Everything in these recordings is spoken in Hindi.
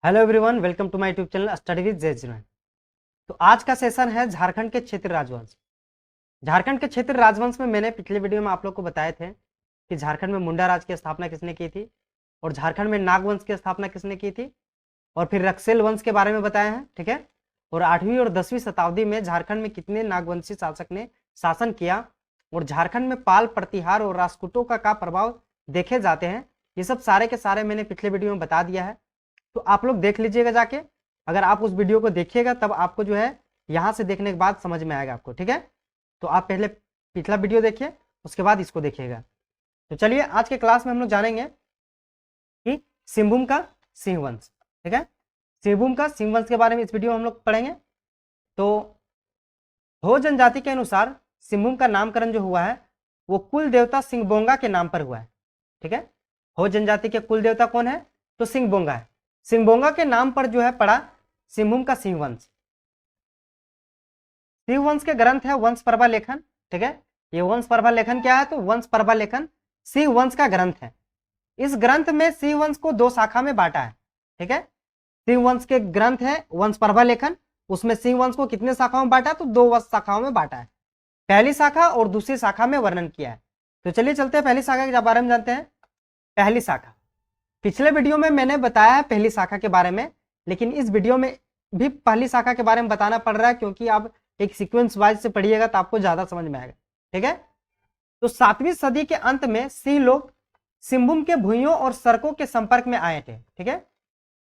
Hello everyone, welcome to my YouTube channel study with Jai. तो आज का सेशन है झारखंड के क्षेत्र राजवंश। झारखंड के क्षेत्र राजवंश में मैंने पिछले वीडियो में आप लोग को बताए थे कि झारखंड में मुंडा राज की स्थापना किसने की थी और झारखंड में नागवंश की स्थापना किसने की थी, और फिर रक्सेल वंश के बारे में बताए हैं। ठीक है। और 8वीं और 10वीं शताब्दी में झारखंड में कितने नागवंशी शासक ने शासन किया और झारखंड में पाल, प्रतिहार और राजपूतों का प्रभाव देखे जाते हैं, ये सब सारे के सारे मैंने पिछले वीडियो में बता दिया है। तो आप लोग देख लीजिएगा जाके। अगर आप उस वीडियो को देखिएगा तब आपको जो है यहाँ से देखने के बाद समझ में आएगा आपको। ठीक है। तो आप पहले पिछला वीडियो देखिए, उसके बाद इसको देखिएगा। तो चलिए आज के क्लास में हम लोग जानेंगे कि सिंहभूम का सिंह वंश। ठीक है। सिंहभूम का सिंह वंश के बारे में इस वीडियो में हम लोग पढ़ेंगे। तो हो जनजाति के अनुसार सिंहभूम का नामकरण जो हुआ है वो कुल देवता सिंहबोंगा के नाम पर हुआ है। ठीक है। हो जनजाति के कुल देवता कौन है? तो सिंहबोंगा है। सिंहबोंगा के नाम पर जो है पड़ा सिंहभूम का सिंह वंश। सिंह वंश के ग्रंथ है वंश प्रभा लेखन। ठीक है। ये वंश प्रभा लेखन क्या है? तो वंश प्रभा लेखन सिंह वंश का ग्रंथ है। इस ग्रंथ में सिंह वंश को दो शाखा में बांटा है। ठीक है। सिंह वंश के ग्रंथ है वंश प्रभा लेखन, उसमें सिंह वंश को कितने शाखाओं में बांटा? तो दो शाखाओं में बांटा है। पहली शाखा और दूसरी शाखा में वर्णन किया है। तो चलिए चलते हैं पहली शाखा के बारे में जानते हैं। पहली शाखा, पिछले वीडियो में मैंने बताया है पहली शाखा के बारे में, लेकिन इस वीडियो में भी पहली शाखा के बारे में बताना पड़ रहा है क्योंकि आप एक सीक्वेंस वाइज से पढ़िएगा तो आपको ज्यादा समझ में आएगा। ठीक है। तो 7वीं सदी के अंत में सिंह लोग सिंहभूम के भूइयों और सड़कों के संपर्क में आए थे। ठीक है।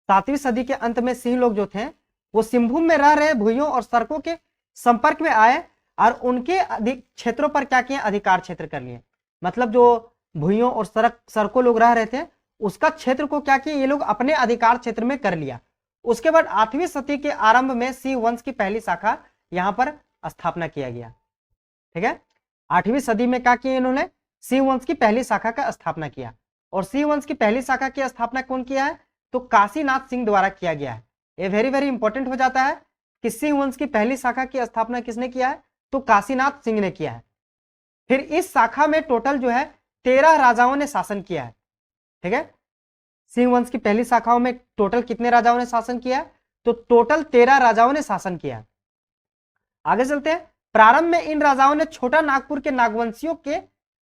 7वीं सदी के अंत में सिंह लोग जो थे वो सिंहभूम में रह रहे भूइयों और सड़कों के संपर्क में आए और उनके क्षेत्रों पर क्या किए? अधिकार क्षेत्र कर लिए। मतलब जो भूइयों और सड़कों लोग रह रहे थे उसका क्षेत्र को क्या किया? ये लोग अपने अधिकार क्षेत्र में कर लिया। उसके बाद 8वीं सदी के आरंभ में सिंह वंश की पहली शाखा यहां पर स्थापना किया गया। ठीक है। 8वीं सदी में क्या किया इन्होंने? सिंह वंश की पहली शाखा का स्थापना किया। और सिंह वंश की पहली शाखा की स्थापना कौन किया है? तो काशीनाथ सिंह द्वारा किया गया है। ये वेरी वेरी इंपॉर्टेंट हो जाता है कि सिंह वंश की पहली शाखा की स्थापना किसने किया है? तो काशीनाथ सिंह ने किया है। फिर इस शाखा में टोटल जो है 13 राजाओं ने शासन किया है। ठीक है। सिंह वंश की पहली शाखाओं में टोटल कितने राजाओं ने शासन किया? तो टोटल 13 राजाओं ने शासन किया। आगे चलते हैं। प्रारंभ में इन राजाओं ने छोटा नागपुर के नागवंशियों के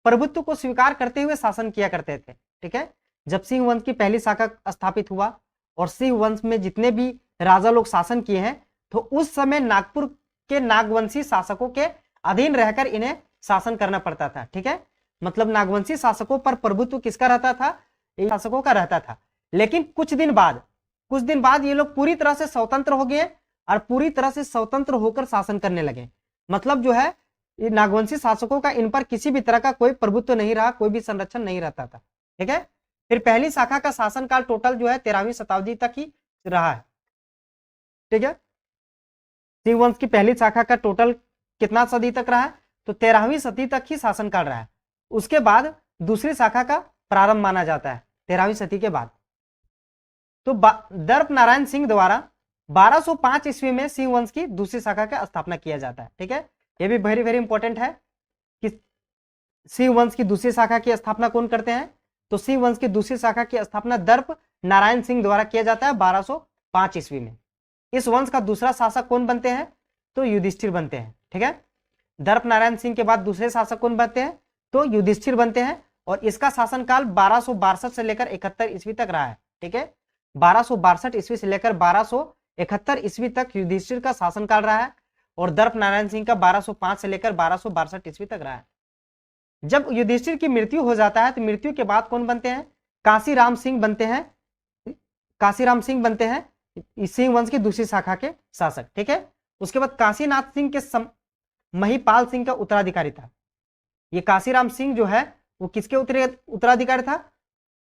प्रभुत्व को स्वीकार करते हुए शासन किया करते थे। ठीक है। जब सिंह वंश की पहली शाखा स्थापित हुआ और सिंह वंश में जितने भी राजा लोग शासन किए हैं तो उस समय नागपुर के नागवंशी शासकों के अधीन रहकर इन्हें शासन करना पड़ता था। ठीक है। मतलब नागवंशी शासकों पर प्रभुत्व किसका रहता था? शासकों का रहता था। लेकिन कुछ दिन बाद ये लोग पूरी तरह से स्वतंत्र हो गए और पूरी तरह से स्वतंत्र होकर शासन करने लगे। मतलब जो है ये नागवंशी शासकों का इन पर किसी भी तरह का कोई प्रभुत्व नहीं रहा, कोई भी संरक्षण नहीं रहता था। ठीक है। फिर पहली शाखा का शासनकाल टोटल जो है 13वीं शताब्दी तक ही रहा है। ठीक है। सिंह वंश की पहली शाखा का टोटल कितना सदी तक रहा है? तो 13वीं सदी तक ही शासनकाल रहा है। उसके बाद दूसरी शाखा का प्रारंभ माना जाता है 13वीं सदी के बाद। तो दर्प नारायण सिंह द्वारा 1205 ईस्वी में सिंह वंश की दूसरी शाखा का स्थापना किया जाता है। ठीक है। यह भी वेरी वेरी इंपॉर्टेंट है कि सिंह वंश की दूसरी शाखा की स्थापना कौन करते हैं? तो सिंह वंश की दूसरी शाखा की स्थापना दर्प नारायण सिंह द्वारा किया जाता है 1205 ईस्वी में। इस वंश का दूसरा शासक कौन बनते हैं? तो युधिष्ठिर बनते हैं। ठीक है। दर्प नारायण सिंह के बाद दूसरे शासक कौन बनते हैं? तो युधिष्ठिर बनते हैं। और इसका शासनकाल 1262 से लेकर 71 ईस्वी तक रहा है। ठीक है। 1262 ईस्वी से लेकर 1271 ईस्वी तक युधिष्ठिर का शासनकाल रहा है और दर्प नारायण सिंह का 1205 से लेकर 1262 ईस्वी तक रहा है। जब युधिष्ठिर की मृत्यु हो जाता है तो मृत्यु के बाद कौन बनते हैं? काशीराम सिंह बनते हैं। काशीराम सिंह बनते हैं सिंह वंश की दूसरी शाखा के शासक। ठीक है। उसके बाद काशीनाथ सिंह के महिपाल सिंह का उत्तराधिकारी था। ये काशीराम सिंह जो है वो किसके उत्तराधिकारी था?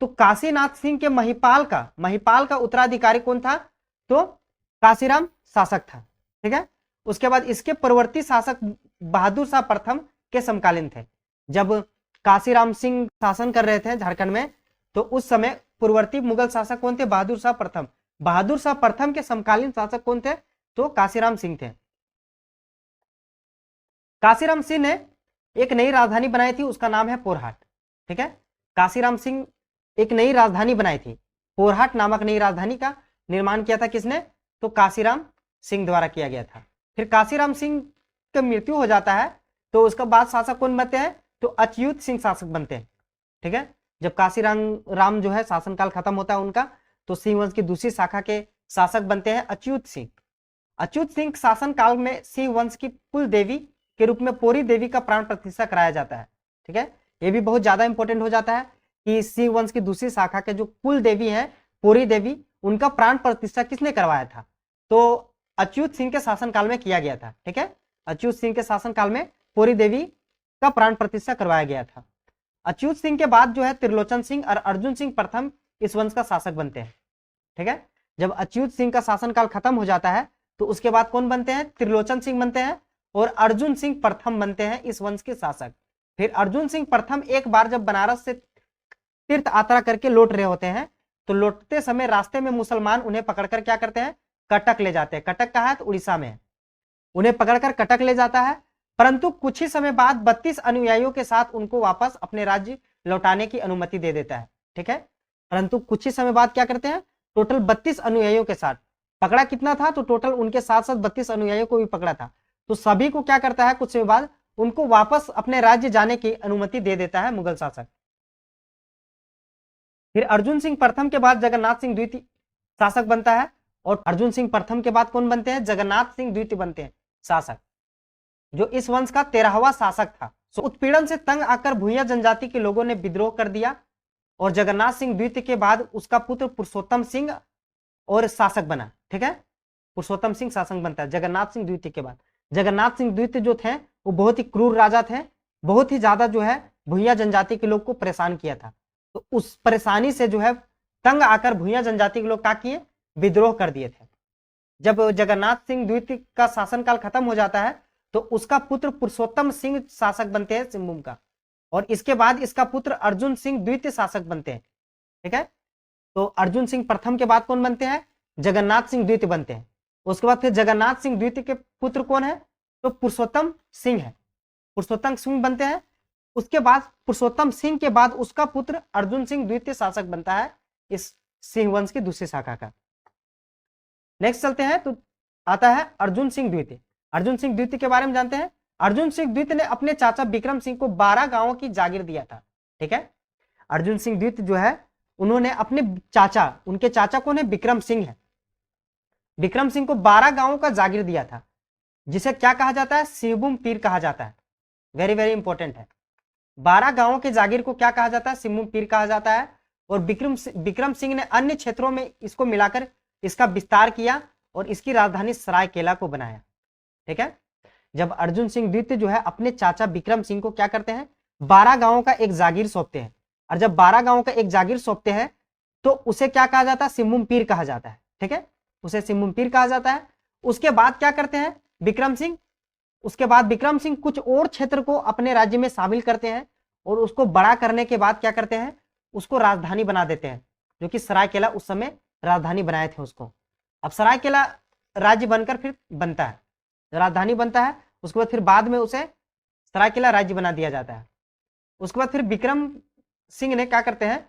तो काशीनाथ सिंह के महिपाल का उत्तराधिकारी कौन था? तो काशीराम शासक था। ठीक है। उसके बाद इसके पूर्ववर्ती शासक बहादुर शाह प्रथम के समकालीन थे। जब काशीराम सिंह शासन कर रहे थे झारखंड में तो उस समय पूर्ववर्ती मुगल शासक कौन थे? बहादुर शाह प्रथम। बहादुर शाह प्रथम के समकालीन शासक कौन थे? तो काशीराम सिंह थे। काशीराम सिंह ने एक नई राजधानी बनाई थी, उसका नाम है पोरहाट। ठीक है। काशीराम सिंह एक नई राजधानी बनाई थी, पोरहाट नामक नई राजधानी का निर्माण किया था किसने? तो काशीराम सिंह द्वारा किया गया था। फिर काशीराम सिंह का मृत्यु हो जाता है तो उसके बाद शासक कौन बनते हैं? तो अच्युत सिंह शासक बनते हैं। ठीक है, जब काशीराम जो है शासनकाल खत्म होता है उनका, तो सिंह वंश की दूसरी शाखा के शासक बनते हैं अच्युत सिंह। अच्युत सिंह शासन काल में सिंह वंश की कुल देवी के रूप में पोरी देवी का प्राण प्रतिष्ठा कराया जाता है। ठीक है, ये भी बहुत ज्यादा इंपॉर्टेंट हो जाता है कि सिंह वंश की दूसरी शाखा के जो कुल देवी है पोरी देवी, उनका प्राण प्रतिष्ठा किसने करवाया था? तो अच्युत सिंह के शासन काल में किया गया था। ठीक है, अच्युत सिंह के शासन काल में पोरी देवी का प्राण प्रतिष्ठा करवाया गया था। अच्युत सिंह के बाद जो है त्रिलोचन सिंह और अर्जुन सिंह प्रथम इस वंश का शासक बनते हैं। ठीक है, जब अच्युत सिंह का शासनकाल खत्म हो जाता है तो उसके बाद कौन बनते हैं? त्रिलोचन सिंह बनते हैं और अर्जुन सिंह प्रथम बनते हैं इस वंश के शासक। फिर अर्जुन सिंह प्रथम एक बार जब बनारस से तीर्थ यात्रा करके लौट रहे होते हैं तो लौटते समय रास्ते में मुसलमान उन्हें पकड़कर क्या करते हैं? कटक ले जाते हैं। कटक कहाँ है? तो उड़ीसा में है। उन्हें पकड़कर कटक ले जाता है, परंतु कुछ ही समय बाद 32 अनुयायियों के साथ उनको वापस अपने राज्य लौटाने की अनुमति दे देता है। ठीक है, परंतु कुछ ही समय बाद क्या करते हैं? टोटल 32 अनुयायियों के साथ, पकड़ा कितना था? तो टोटल उनके साथ साथ 32 अनुयायियों को भी पकड़ा था। तो सभी को क्या करता है? कुछ समय बाद उनको वापस अपने राज्य जाने की अनुमति दे देता है मुगल शासक। फिर अर्जुन सिंह प्रथम के बाद जगन्नाथ सिंह द्वितीय शासक बनता है और अर्जुन सिंह प्रथम के बाद कौन बनते हैं? जगन्नाथ सिंह द्वितीय बनते हैं शासक, जो इस वंश का 13वां शासक था। उत्पीड़न से तंग आकर भूया जनजाति के लोगों ने विद्रोह कर दिया और जगन्नाथ सिंह द्वितीय के बाद उसका पुत्र पुरुषोत्तम सिंह और शासक बना। ठीक है, पुरुषोत्तम सिंह शासक बनता है जगन्नाथ सिंह द्वितीय के बाद। जगन्नाथ सिंह द्वितीय जो थे वो बहुत ही क्रूर राजा थे, बहुत ही ज्यादा जो है भूया जनजाति के लोग को परेशान किया था। तो उस परेशानी से जो है तंग आकर भूया जनजाति के लोग क्या किए? विद्रोह कर दिए थे। जब जगन्नाथ सिंह द्वितीय का शासनकाल खत्म हो जाता है तो उसका पुत्र पुरुषोत्तम सिंह शासक बनते हैं सिंहभूम का, और इसके बाद इसका पुत्र अर्जुन सिंह द्वितीय शासक बनते हैं। ठीक है, तो अर्जुन सिंह प्रथम के बाद कौन बनते हैं? जगन्नाथ सिंह द्वितीय बनते हैं। उसके बाद फिर जगन्नाथ सिंह द्वितीय के पुत्र कौन है? तो पुरुषोत्तम सिंह है, पुरुषोत्तम सिंह बनते हैं। उसके बाद पुरुषोत्तम सिंह के बाद उसका पुत्र अर्जुन सिंह द्वितीय शासक बनता है इस सिंह वंश की दूसरी शाखा का। नेक्स्ट चलते हैं तो आता है अर्जुन सिंह द्वितीय। अर्जुन सिंह द्वितीय के बारे में जानते हैं। अर्जुन सिंह द्वितीय ने अपने चाचा विक्रम सिंह को 12 गांवों की जागीर दिया था। ठीक है, अर्जुन सिंह द्वितीय जो है उन्होंने अपने चाचा, उनके चाचा कौन है? विक्रम सिंह है। विक्रम सिंह को 12 गांवों का जागीर दिया था, जिसे क्या कहा जाता है? सिंहभूम पीर कहा जाता है। वेरी वेरी इंपॉर्टेंट है। 12 गांवों के जागीर को क्या कहा जाता है? सिंहभूम पीर कहा जाता है। और विक्रम सिंह ने अन्य क्षेत्रों में इसको मिलाकर इसका विस्तार किया और इसकी राजधानी सरायकेला को बनाया। ठीक है, जब अर्जुन सिंह द्वितीय जो है अपने चाचा विक्रम सिंह को क्या करते हैं? 12 गांवों का एक जागीर सौंपते हैं, और जब 12 गांवों का एक जागीर सौंपते हैं तो उसे क्या कहा जाता है? सिंहभूम पीर कहा जाता है। ठीक है, उसे सिंहभूम पीर कहा जाता है। उसके बाद क्या करते हैं विक्रम सिंह? उसके बाद विक्रम सिंह कुछ और क्षेत्र को अपने राज्य में शामिल करते हैं और उसको बड़ा करने के बाद क्या करते हैं? उसको राजधानी बना देते हैं, जो कि सरायकेला उस समय राजधानी बनाए थे उसको। अब सरायकेला राज्य बनकर फिर बनता है, राजधानी बनता है। उसके बाद फिर बाद में उसे सरायकेला राज्य बना दिया जाता है। उसके बाद फिर विक्रम सिंह ने क्या करते हैं?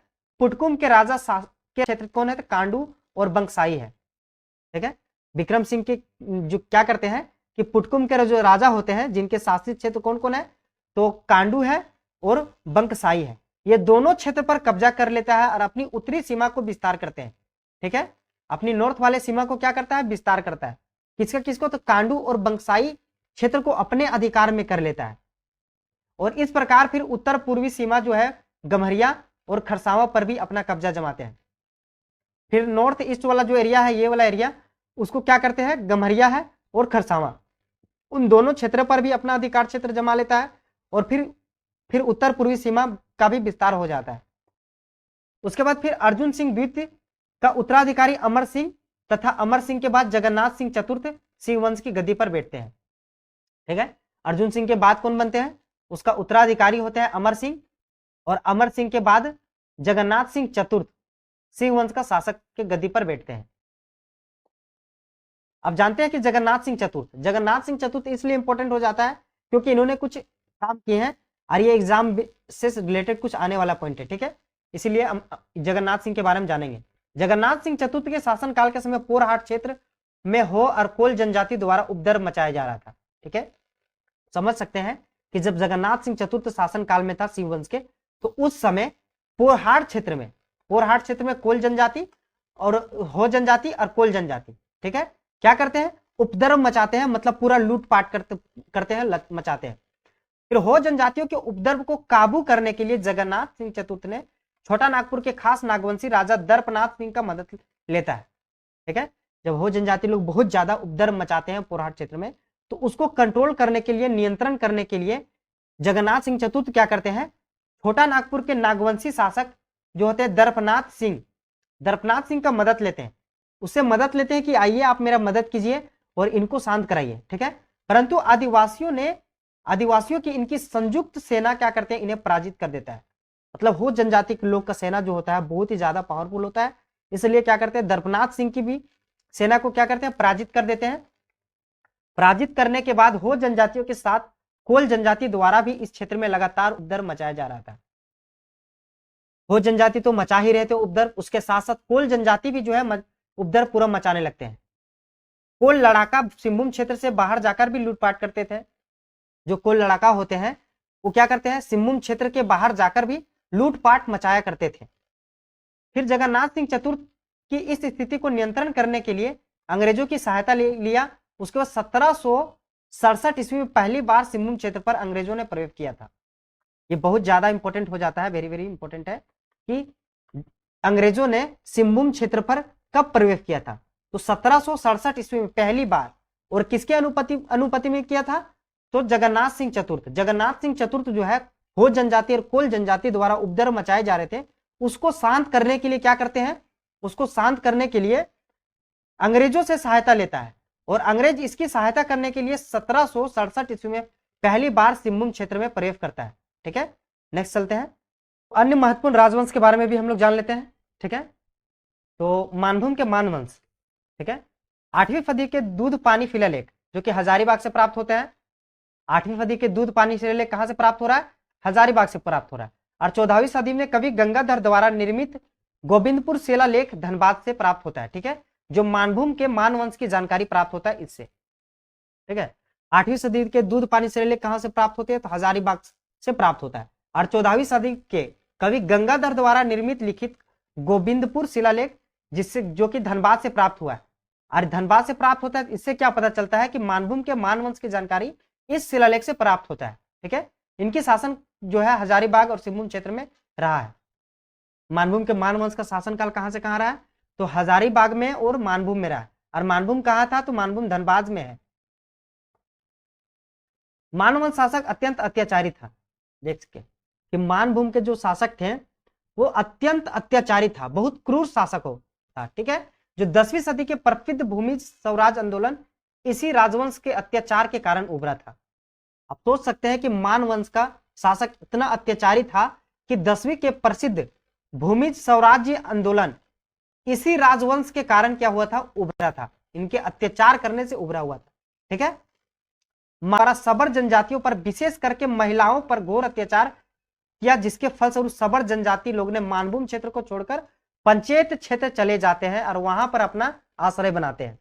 पुटकुम के राजा के क्षेत्र कौन है? तो कांडू और बंकसाई है। ठीक है, विक्रम सिंह के जो क्या करते हैं कि पुटकुम के जो राजा होते हैं जिनके शासित क्षेत्र कौन कौन है? तो कांडू है और बंकसाई है। ये दोनों क्षेत्र पर कब्जा कर लेता है और अपनी उत्तरी सीमा को विस्तार करते हैं। ठीक है, अपनी नॉर्थ वाले सीमा को क्या करता है? विस्तार करता है। किसका किसको? तो कांडू और बंकसाई क्षेत्र को अपने अधिकार में कर लेता है। और इस प्रकार फिर उत्तर पूर्वी सीमा जो है गम्हरिया और खरसावा पर भी अपना कब्जा जमाते हैं। फिर नॉर्थ ईस्ट वाला जो एरिया है, ये वाला एरिया, उसको क्या करते हैं? गम्हरिया है और खरसावा, उन दोनों क्षेत्र पर भी अपना अधिकार क्षेत्र जमा लेता है और फिर उत्तर पूर्वी सीमा का भी विस्तार हो जाता है। उसके बाद फिर अर्जुन सिंह द्वितीय का उत्तराधिकारी अमर सिंह तथा अमर सिंह के बाद जगन्नाथ सिंह चतुर्थ सिंह वंश की गद्दी पर बैठते हैं। ठीक है, अर्जुन सिंह के बाद कौन बनते हैं? उसका उत्तराधिकारी होते हैं अमर सिंह, और अमर सिंह के बाद जगन्नाथ सिंह चतुर्थ सिंह वंश का शासक के गद्दी पर बैठते हैं। अब जानते हैं कि जगन्नाथ सिंह चतुर्थ इसलिए इंपॉर्टेंट हो जाता है क्योंकि इन्होंने कुछ काम किए हैं और ये एग्जाम से रिलेटेड कुछ आने वाला पॉइंट है। ठीक है, इसीलिए हम जगन्नाथ सिंह के बारे में जानेंगे। जगन्नाथ सिंह चतुर्थ के शासनकाल के समय पोरहाट क्षेत्र में हो और कोल जनजाति द्वारा उपद्रव मचाया जा रहा था। ठीक है, समझ सकते हैं कि जब जगन्नाथ सिंह चतुर्थ शासनकाल में था शिव वंश के, तो उस समय पोरहाट क्षेत्र में कोल जनजाति और हो जनजाति और कोल जनजाति, ठीक है, क्या करते हैं, उपद्रव मचाते हैं, मतलब पूरा लूटपाट करते हैं, मचाते हैं। फिर हो जनजातियों के उपद्रव को काबू करने के लिए जगन्नाथ सिंह चतुर्थ ने छोटा नागपुर के खास नागवंशी राजा दर्पनाथ सिंह का मदद लेता है। ठीक है, जब हो जनजाति लोग बहुत ज्यादा उपद्रव मचाते हैं पोरहाट क्षेत्र में, तो उसको कंट्रोल करने के लिए, नियंत्रण करने के लिए जगन्नाथ सिंह चतुर्थ क्या करते हैं, छोटा नागपुर के नागवंशी शासक जो होते हैं दर्पनाथ सिंह का मदद लेते हैं, उससे मदद लेते हैं कि आइए आप मेरा मदद कीजिए और इनको शांत कराइए। ठीक है, परंतु आदिवासियों की इनकी संयुक्त सेना क्या करते हैं, इन्हें पराजित कर देता है। मतलब हो जनजाति के लोग का सेना जो होता है बहुत ही ज्यादा पावरफुल होता है, इसलिए क्या करते हैं, दर्पनाथ सिंह की भी सेना को क्या करते हैं, पराजित कर देते हैं। पराजित करने के बाद हो जनजातियों के साथ कोल जनजाति द्वारा भी इस क्षेत्र में लगातार उपद्रव मचाया जा रहा था। हो जनजाति तो मचा ही रहे थे उपद्रव, उसके साथ साथ कोल जनजाति भी जो है उपद्रव पूरा मचाने लगते हैं। कोल लड़ाका सिंहभूम क्षेत्र से बाहर जाकर भी लूटपाट करते थे। जो कोल लड़ाका होते हैं वो क्या करते हैं, सिंहभूम क्षेत्र के बाहर जाकर भी लूटपाट मचाया करते थे। फिर जगन्नाथ सिंह चतुर्थ की इस स्थिति को नियंत्रण करने के लिए अंग्रेजों की सहायता लिया। उसके बाद 1767 ईस्वी में पहली बार सिंहभूम क्षेत्र पर अंग्रेजों ने प्रवेश किया था। ये बहुत ज्यादा इंपॉर्टेंट हो जाता है, वेरी वेरी इंपॉर्टेंट है कि अंग्रेजों ने सिंहभूम क्षेत्र पर कब प्रवेश किया था, तो 1767 ईस्वी में पहली बार। और किसके अनुपति में किया था, तो जगन्नाथ सिंह चतुर्थ जो है हो जनजाति और कोल जनजाति द्वारा उपद्रव मचाए जा रहे थे, उसको शांत करने के लिए क्या करते हैं, उसको शांत करने के लिए अंग्रेजों से सहायता लेता है। और अंग्रेज इसकी सहायता करने के लिए 1767 ईस्वी में पहली बार सिंहभूम क्षेत्र में प्रवेश करता है। ठीक है, नेक्स्ट चलते हैं, अन्य महत्वपूर्ण राजवंश के बारे में भी हम लोग जान लेते हैं। ठीक है, तो मानभूम के मानवंश, ठीक है, 8वीं सदी के दूध पानी शिलालेख जो कि हजारीबाग से प्राप्त होते हैं। 8वीं सदी के दूध पानी शिलालेख कहां से प्राप्त हो रहा है, हजारीबाग से प्राप्त हो रहा है। और 14वीं सदी में कवि गंगाधर द्वारा निर्मित गोविंदपुर शिलालेख धनबाद से प्राप्त होता है। ठीक है, जो मानभूम के मानवंश की जानकारी प्राप्त होता है इससे। ठीक है, 8वीं सदी के दूध पानी शिलालेख कहां से प्राप्त होते हैं, तो हजारीबाग से प्राप्त होता है। और 14वीं सदी के कवि गंगाधर द्वारा निर्मित लिखित गोविंदपुर शिलालेख जिससे जो कि धनबाद से प्राप्त हुआ है। और धनबाद से प्राप्त होता है, इससे क्या पता चलता है कि मानभूम के मानवंश की जानकारी इस शिलालेख से प्राप्त होता है। ठीक है, इनकी शासन जो है हजारीबाग और सिंहभूम क्षेत्र में रहा है। मानभूम के मानवंश का शासनकाल कहां से कहां रहा है, तो हजारीबाग में और मानभूम में रहा है। और मानभूम कहां था, तो मानभूम धनबाद में है। मानवंश शासक अत्यंत अत्याचारी था। देख सके कि मानभूम के जो शासक थे वो अत्यंत अत्याचारी था, बहुत क्रूर शासक हो था। ठीक है, जो 10वीं सदी के प्रसिद्ध भूमि स्वराज आंदोलन इसी राजवंश के अत्याचार के कारण उभरा था। आप सोच सकते हैं कि मानवंश का शासक इतना अत्याचारी था कि 10वीं के प्रसिद्ध भूमि स्वराज्य आंदोलन इसी राजवंश के कारण क्या हुआ था, उभरा था, इनके अत्याचार करने से उभरा हुआ था। ठीक है, हमारा सबर जनजातियों पर विशेष करके महिलाओं पर घोर अत्याचार किया, जिसके फलस्वरूप सबर जनजाति लोग ने मानभूम क्षेत्र को छोड़कर पंचायत क्षेत्र चले जाते हैं और वहां पर अपना आश्रय बनाते हैं।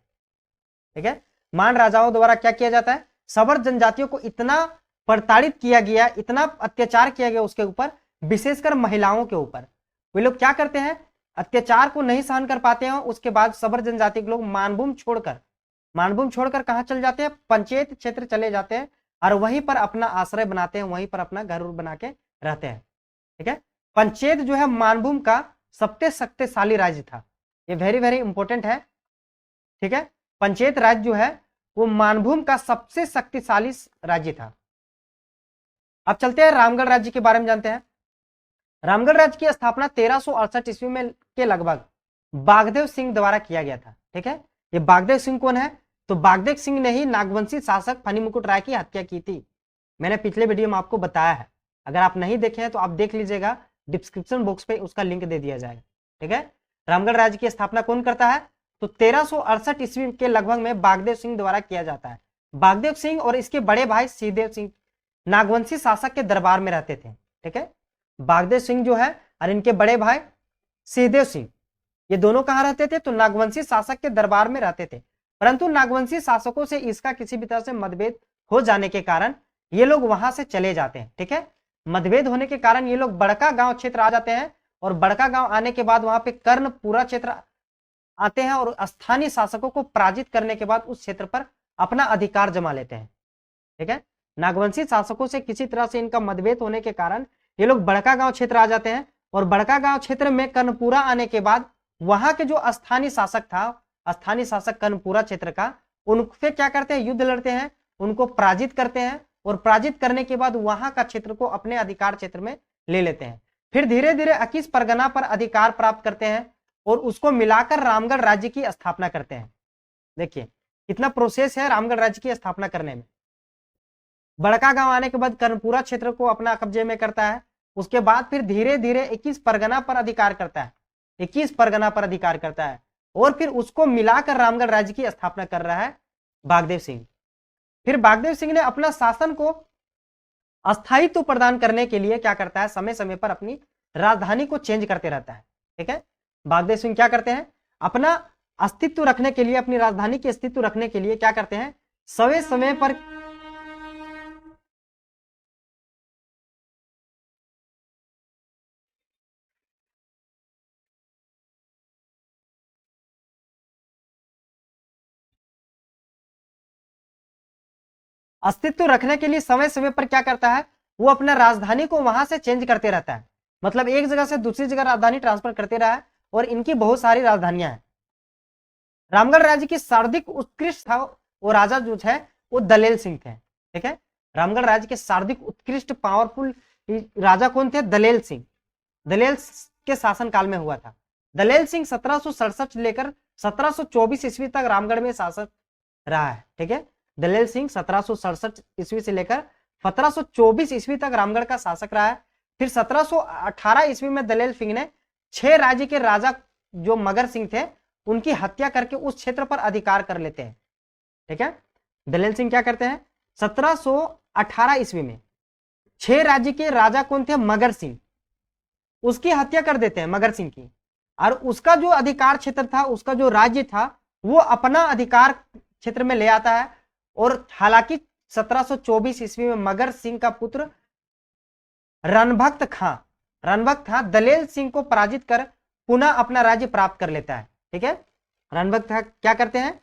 ठीक है, मान राजाओं द्वारा क्या किया जाता है, सबर जनजातियों को इतना प्रताड़ित किया गया, इतना अत्याचार किया गया उसके ऊपर, विशेषकर महिलाओं के ऊपर। वे लोग क्या करते हैं, अत्याचार को नहीं सहन कर पाते हैं। उसके बाद सबर जनजाति के लोग मानभूम छोड़कर कहां चल जाते हैं, पंचायत क्षेत्र चले जाते हैं और वहीं पर अपना आश्रय बनाते हैं, वहीं पर अपना घर बना के रहते हैं। ठीक है, पंचायत जो है मानभूम का सबसे शक्तिशाली राज्य था, ये वेरी वेरी इंपॉर्टेंट है। ठीक है, पंचायत राज्य जो है वो मानभूम का सबसे शक्तिशाली राज्य था। अब चलते हैं रामगढ़ राज्य के बारे में जानते हैं। रामगढ़ राज्य की स्थापना 1368 ईस्वी में के लगभग बागदेव सिंह द्वारा किया गया था। ठीक है, ये बागदेव सिंह कौन है, तो बागदेव सिंह ने ही नागवंशी शासक फनी मुकुट राय की हत्या की थी। मैंने पिछले वीडियो में आपको बताया है, अगर आप नहीं देखे हैं तो आप देख लीजिएगा, डिस्क्रिप्शन बॉक्स पे उसका लिंक दे दिया जाएगा। ठीक है, रामगढ़ राज्य की स्थापना कौन करता है, तो 1368 ईस्वी के लगभग में बागदेव सिंह द्वारा किया जाता है। बागदेव सिंह और इसके बड़े भाई सिंहदेव सिंह नागवंशी शासक के दरबार में रहते थे। ठीक है, बागदेव सिंह जो है और इनके बड़े भाई सिंहदेव सिंह ये दोनों कहाँ रहते थे? तो नागवंशी शासक के दरबार में रहते थे, परंतु नागवंशी शासकों से इसका किसी भी तरह से मतभेद हो जाने के कारण ये लोग वहां से चले जाते हैं। ठीक है, मतभेद होने के कारण ये लोग बड़का गांव क्षेत्र आ जाते हैं, और बड़का गांव आने के बाद वहां पे कर्णपुरा क्षेत्र आते हैं, और स्थानीय शासकों को पराजित करने के बाद उस क्षेत्र पर अपना अधिकार जमा लेते हैं। ठीक है, नागवंशी शासकों से किसी तरह से इनका मतभेद होने के कारण ये लोग बड़का गांव क्षेत्र आ जाते हैं, और बड़का गांव क्षेत्र में कर्णपुरा आने के बाद वहां के जो स्थानीय शासक था, स्थानीय शासक कर्णपुरा क्षेत्र का, उनसे क्या करते हैं? युद्ध लड़ते हैं, उनको पराजित करते हैं, और पराजित करने के बाद वहां का क्षेत्र को अपने अधिकार क्षेत्र में ले लेते हैं। फिर धीरे धीरे 21 परगना पर अधिकार प्राप्त करते हैं और उसको मिलाकर रामगढ़ राज्य की स्थापना करते हैं। देखिए कितना प्रोसेस है रामगढ़ राज्य की स्थापना करने में। बड़का गांव आने के बाद कर्णपुरा क्षेत्र को अपना कब्जे में करता है, उसके बाद फिर धीरे धीरे 21 परगना पर अधिकार करता है, 21 परगना पर अधिकार करता है, और फिर उसको मिलाकर रामगढ़ राज्य की स्थापना कर रहा है बागदेव सिंह। फिर बागदेव सिंह ने अपना शासन को अस्थायित्व प्रदान करने के लिए क्या करता है? समय समय पर अपनी राजधानी को चेंज करते रहता है। ठीक है, बागदेव सिंह क्या करते हैं? अपना अस्तित्व रखने के लिए, अपनी राजधानी के अस्तित्व रखने के लिए क्या करते हैं? समय समय पर अस्तित्व रखने के लिए समय समय पर क्या करता है? वो अपना राजधानी को वहां से चेंज करते रहता है, मतलब एक जगह से दूसरी जगह राजधानी ट्रांसफर करते रहा है, और इनकी बहुत सारी राजधानियां हैं। रामगढ़ राज्य की सर्वाधिक उत्कृष्ट था वो राजा जो है वो दलेल सिंह थे। ठीक है, रामगढ़ राज्य के सर्वाधिक उत्कृष्ट पावरफुल राजा कौन थे? दलेल सिंह। दलेल के शासन काल में हुआ था। दलेल सिंह 1767 लेकर 1724 ईस्वी तक रामगढ़ में शासक रहा है। ठीक है, दलेल सिंह 1767 ईस्वी से लेकर 1724 ईस्वी तक रामगढ़ का शासक रहा है। फिर 1718 ईस्वी में दलेल सिंह ने 6 राज्य के राजा जो मगर सिंह थे उनकी हत्या करके उस क्षेत्र पर अधिकार कर लेते हैं। ठीक है, दलेल सिंह क्या करते हैं? 1718 ईस्वी में 6 राज्य के राजा कौन थे? मगर सिंह, उसकी हत्या कर देते हैं मगर सिंह की, और उसका जो अधिकार क्षेत्र था, उसका जो राज्य था, वो अपना अधिकार क्षेत्र में ले आता है। और हालांकि 1724 ईस्वी में मगर सिंह का पुत्र रणभक्त खां दलेल सिंह को पराजित कर पुनः अपना राज्य प्राप्त कर लेता है। ठीक है, रणभक्त खां क्या करते हैं?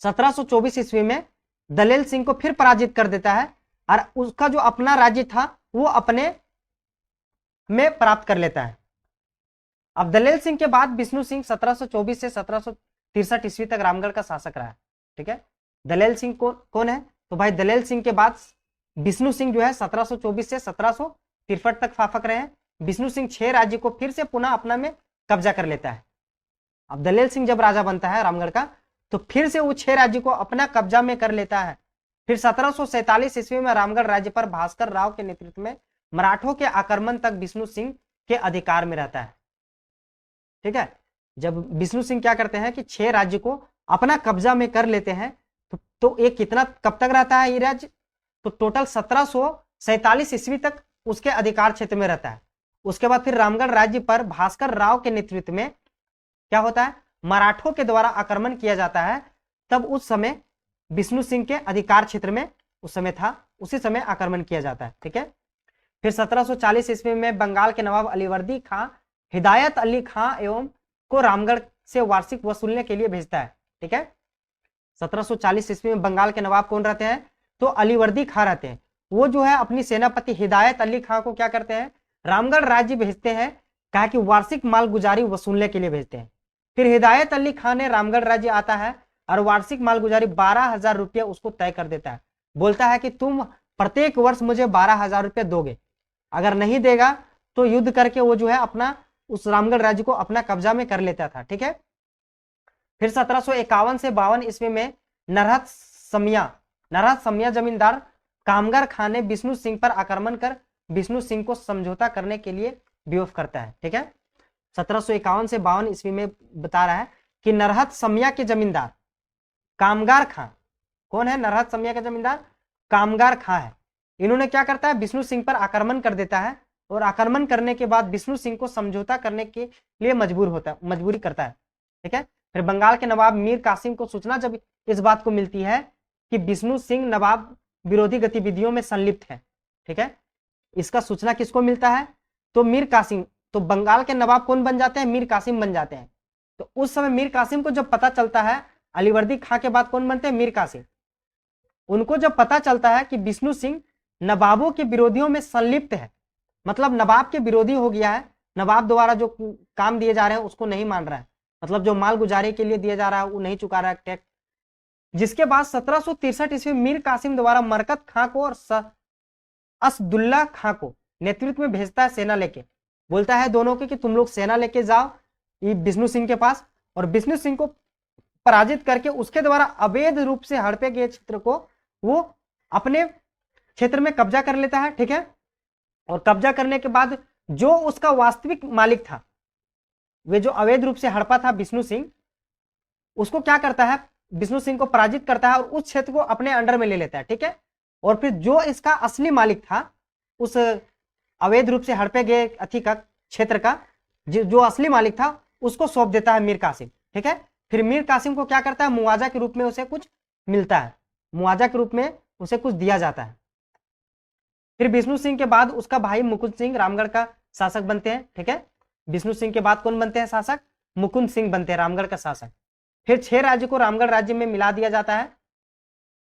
1724 ईस्वी में दलेल सिंह को फिर पराजित कर देता है, और उसका जो अपना राज्य था वो अपने में प्राप्त कर लेता है। अब दलेल सिंह के बाद विष्णु सिंह 1724 से 1763 ईस्वी तक रामगढ़ का शासक रहा है। ठीक है, दलेल सिंह कौन है? तो भाई दलेल सिंह के बाद विष्णु सिंह जो है 1724 से 1763 तक शासक रहे हैं। विष्णु सिंह 6 राज्य को फिर से पुनः अपना में कब्जा कर लेता है। अब दलेल सिंह जब राजा बनता है रामगढ़ का, तो फिर से वो 6 राज्य को अपना कब्जा में कर लेता है। फिर 1747 ईस्वी में रामगढ़ राज्य पर भास्कर राव के नेतृत्व में मराठों के आक्रमण तक विष्णु सिंह के अधिकार में रहता है। ठीक है, जब विष्णु सिंह क्या करते हैं कि 6 राज्य को अपना कब्जा में कर लेते हैं, तो ये कितना कब तक रहता है ये राज्य? तो टोटल 1747 ईस्वी तक उसके अधिकार क्षेत्र में रहता है। उसके बाद फिर रामगढ़ राज्य पर भास्कर राव के नेतृत्व में क्या होता है? मराठों के द्वारा आक्रमण किया जाता है। तब उस समय विष्णु सिंह के अधिकार क्षेत्र में उस समय था, उसी समय आक्रमण किया जाता है। ठीक है, फिर 1740 ईस्वी में बंगाल के नवाब अलीवर्दी खां हिदायत अली खां एवं को रामगढ़ से वार्षिक वसूलने के लिए भेजता है। ठीक है, 1740 ईस्वी में बंगाल के नवाब कौन रहते हैं? तो अलीवर्दी खां रहते हैं। वो जो है अपनी सेनापति हिदायत अली खां को क्या करते हैं? रामगढ़ राज्य भेजते हैं, कहा कि वार्षिक माल गुजारी वसूलने के लिए भेजते हैं। फिर हिदायत अली खां ने रामगढ़ राज्य आता है और वार्षिक माल गुजारी 12,000 रुपये उसको तय कर देता है। बोलता है कि तुम प्रत्येक वर्ष मुझे 12,000 रुपये दोगे, अगर नहीं देगा तो युद्ध करके वो जो है अपना उस रामगढ़ राज्य को अपना कब्जा में कर लेता था। ठीक है, फिर 1751 से 52 ईस्वी में नरहत समिया जमींदार कामगार खां ने विष्णु सिंह पर आक्रमण कर विष्णु सिंह को समझौता करने के लिए विरोध करता है। ठीक है, 1751 से 52 ईस्वी में बता रहा है कि नरहत समिया के जमींदार कामगार खां, कौन है नरहत समिया का जमींदार? कामगार खां है। इन्होंने क्या करता है? विष्णु सिंह पर आक्रमण कर देता है और आक्रमण करने के बाद विष्णु सिंह को समझौता करने के लिए मजबूरी करता है। ठीक है, फिर बंगाल के नवाब मीर कासिम को सूचना जब इस बात को मिलती है कि विष्णु सिंह नवाब विरोधी गतिविधियों में संलिप्त है, ठीक है, इसका सूचना किसको मिलता है, तो मीर कासिम, तो बंगाल के नवाब कौन बन जाते हैं, मीर कासिम बन जाते हैं। तो उस समय मीर कासिम को जब पता चलता है, अलीवर्दी खां के बाद कौन बनते हैं, मीर कासिम, उनको जब पता चलता है कि विष्णु सिंह नवाबों के विरोधियों में संलिप्त है, मतलब नवाब के विरोधी हो गया है, नवाब द्वारा जो काम दिए जा रहे हैं उसको नहीं मान रहा है, मतलब जो माल गुजारे के लिए दिया जा रहा है वो नहीं चुका रहा है टैक्स। जिसके बाद 1763 ईस्वी मीर कासिम द्वारा मरकत खां को और असदुल्ला खां को नेतृत्व में भेजता है सेना लेके, बोलता है दोनों के कि तुम लोग सेना लेके जाओ ये विष्णु सिंह के पास, और विष्णु सिंह को पराजित करके उसके द्वारा अवैध रूप से हड़पे गए क्षेत्र को वो अपने क्षेत्र में कब्जा कर लेता है। ठीक है, और कब्जा करने के बाद जो उसका वास्तविक मालिक था, वे जो अवैध रूप से हड़पा था विष्णु सिंह, उसको क्या करता है, विष्णु सिंह को पराजित करता है और उस क्षेत्र को अपने अंडर में ले लेता है। ठीक है, और फिर जो इसका असली मालिक था, उस अवैध रूप से हड़पे गए अथी का क्षेत्र का जो असली मालिक था, उसको सौंप देता है मीर कासिम। ठीक है, फिर मीर कासिम को क्या करता है, मुआवजा के रूप में उसे कुछ मिलता है, मुआवजा के रूप में उसे कुछ दिया जाता है। फिर विष्णु सिंह के बाद उसका भाई मुकुंद सिंह रामगढ़ का शासक बनते हैं। ठीक है, विष्णु सिंह के बाद कौन बनते हैं शासक, मुकुंद सिंह बनते हैं रामगढ़ का शासक। फिर 6 राज्य को रामगढ़ राज्य में मिला दिया जाता है,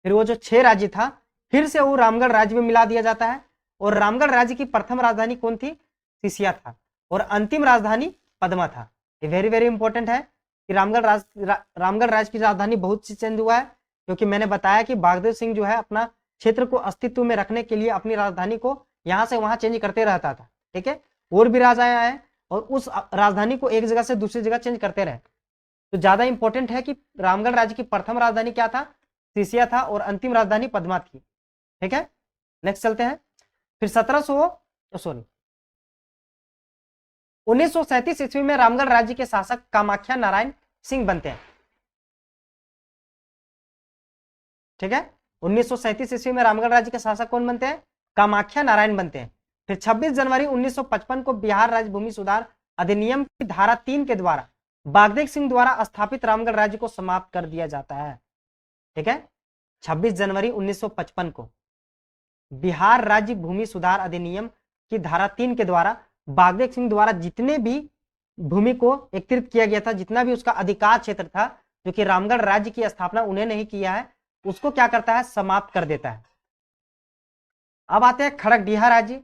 फिर वो जो 6 राज्य था फिर से वो रामगढ़ राज्य में मिला दिया जाता है, और रामगढ़ राज्य की प्रथम राजधानी कौन थी, सिसिया था, और अंतिम राजधानी पद्मा था। ये वेरी वेरी इंपॉर्टेंट है कि रामगढ़ राज्य की राजधानी बहुत सी चेंज हुआ है, क्योंकि मैंने बताया कि बागदेव सिंह जो है अपना क्षेत्र को अस्तित्व में रखने के लिए अपनी राजधानी को यहाँ से वहां चेंज करते रहता था। ठीक है, और भी राजाएं आए और उस राजधानी को एक जगह से दूसरी जगह चेंज करते रहे। तो ज्यादा इंपॉर्टेंट है कि रामगढ़ राज्य की प्रथम राजधानी क्या था, सिसिया था, और अंतिम राजधानी पद्मा थी। ठीक है, नेक्स्ट चलते हैं। फिर 1937 ईस्वी में रामगढ़ राज्य के शासक कामाख्या नारायण सिंह बनते हैं। ठीक है, 1937 ईस्वी में रामगढ़ राज्य के शासक कौन बनते हैं, कामाख्या नारायण बनते हैं। फिर 26 जनवरी 1955 को बिहार राज्य भूमि सुधार अधिनियम की धारा 3 के द्वारा बागदेव सिंह द्वारा स्थापित रामगढ़ राज्य को समाप्त कर दिया जाता है। ठीक है, 26 जनवरी 1955 को बिहार राज्य भूमि सुधार अधिनियम की धारा 3 के द्वारा बागदेव सिंह द्वारा जितने भी भूमि को एकत्रित किया गया था, जितना भी उसका अधिकार क्षेत्र था, जो कि रामगढ़ राज्य की स्थापना उन्हें नहीं किया है, उसको क्या करता है, समाप्त कर देता है। अब आते हैं खड़गडिहा राज्य।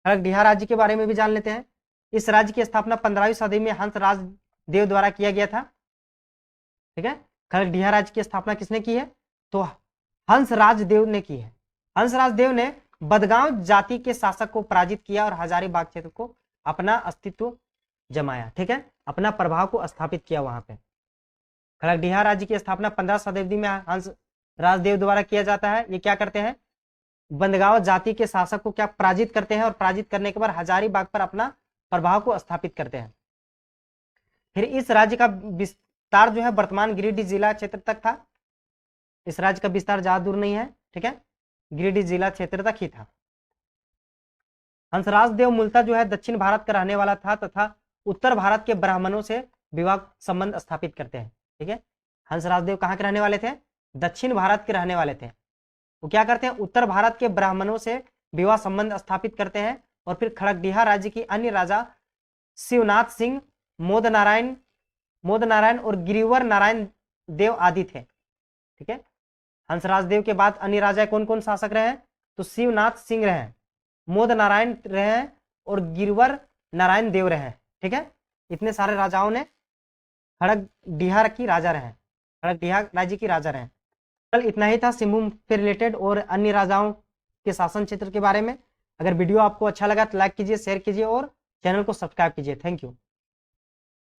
खड़गडिहा राज्य के बारे में भी जान लेते हैं। इस राज्य की स्थापना 15वीं सदी में हंसराज देव द्वारा किया गया था। ठीक है, खड़गडिहा राज्य की स्थापना किसने की है, तो हंसराज देव ने की है। हंसराज देव ने बदगांव जाति के शासक को पराजित किया और हजारीबाग क्षेत्र को अपना अस्तित्व जमाया। ठीक है, अपना प्रभाव को स्थापित किया वहां पे। खड़गडिहा राज्य की स्थापना 15 शताब्दी में हंसराज देव द्वारा किया जाता है। ये क्या करते हैं, बंदगांव जाति के शासक को क्या पराजित करते हैं, और पराजित करने के बाद हजारीबाग पर अपना प्रभाव को स्थापित करते हैं। फिर इस राज्य का विस्तार जो है वर्तमान गिरिडीह जिला क्षेत्र तक था। इस राज्य का विस्तार ज्यादा दूर नहीं है। ठीक है, गिरिडीह जिला क्षेत्र तक ही था। हंसराज देव मूलतः जो है दक्षिण भारत का रहने वाला था तथा उत्तर भारत के ब्राह्मणों से विवाह संबंध स्थापित करते हैं। ठीक है, हंसराज देव कहाँ के रहने वाले थे, दक्षिण भारत के रहने वाले थे। वो क्या करते हैं, उत्तर भारत के ब्राह्मणों से विवाह संबंध स्थापित करते हैं, और फिर खड़गडिहा राज्य की अन्य राजा शिवनाथ सिंह, मोद नारायण और गिरिवर नारायण देव आदि थे। ठीक है, हंसराज देव के बाद अन्य राजा कौन कौन शासक रहे हैं, तो शिवनाथ सिंह रहे, मोद नारायण रहे और गिरिवर नारायण देव रहे। ठीक है, इतने सारे राजाओं ने खड़गडिहा की राजा रहे, खड़गडिहा राज्य की राजा रहे। कल इतना ही था सिंहभूम से रिलेटेड और अन्य राजाओं के शासन क्षेत्र के बारे में। अगर वीडियो आपको अच्छा लगा तो लाइक कीजिए, शेयर कीजिए और चैनल को सब्सक्राइब कीजिए। Thank you.